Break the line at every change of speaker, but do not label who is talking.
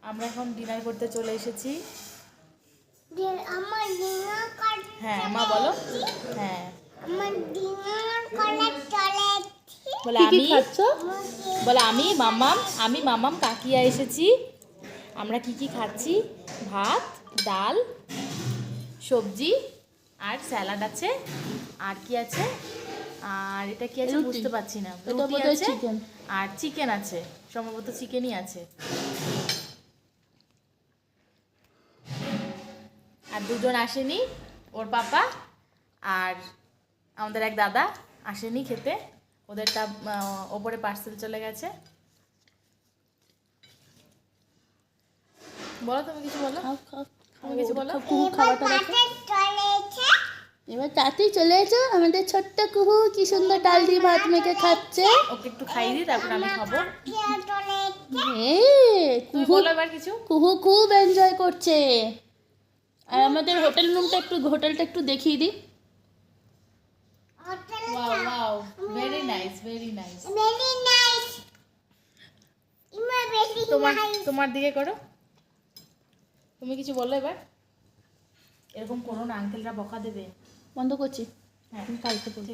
আমরা এখন ডিনার করতে চলে এসেছি।
আমার ডিনার করতে
হ্যাঁ মা বলো। হ্যাঁ
আমার ডিনার করে চলেছি।
বলে
কি কি
আমি
খাচ্ছ?
বলে আমি মামাম কাকিয়া এসেছি। আমরা কি কি খাচ্ছি? ভাত, ডাল, সবজি আর স্যালাড আছে। আর কি আছে? আর এটা কি আছে
রুটি।
বুঝতে পারছি না।
এটা
রুটি
বোধহয়
আছে
chicken।
আর চিকেন আছে, সম্ভবত চিকেনই আছে। আর দুজন আসেনি, ওর পাপা আর আমাদের এক দাদা আসেনি খেতে, ওদেরটা ওপরে পার্সেল চলে গেছে। বলো তুমি কিছু বলো।
খাও খাও
তুমি কিছু বলো।
কুহু খাওয়াটা দেখো।
চলেছে
এবার তাতেই চলে এসো। আমাদের ছোট্ট কুহু কি সুন্দর ডাল দিয়ে ভাত মেখে খাচ্ছে।
ওকে একটু খাই দিই, তারপর আমি খাবো। তুমি
কুহু
বলো এবার কিছু।
কুহু খুব এনজয় করছে। আর আমাদের হোটেলটা একটু দেখিয়ে দিই।
Wow wow, very nice very nice.
Very nice. ইমা ভেরি
তোমার
নাইস।
তোমার দিকে করো, তুমি কিছু বলো এবার। এরকম করো না, আঙ্কেলরা বকা দেবে।
বন্ধ করছি।
হ্যাঁ
তুমি কালকে বলবো।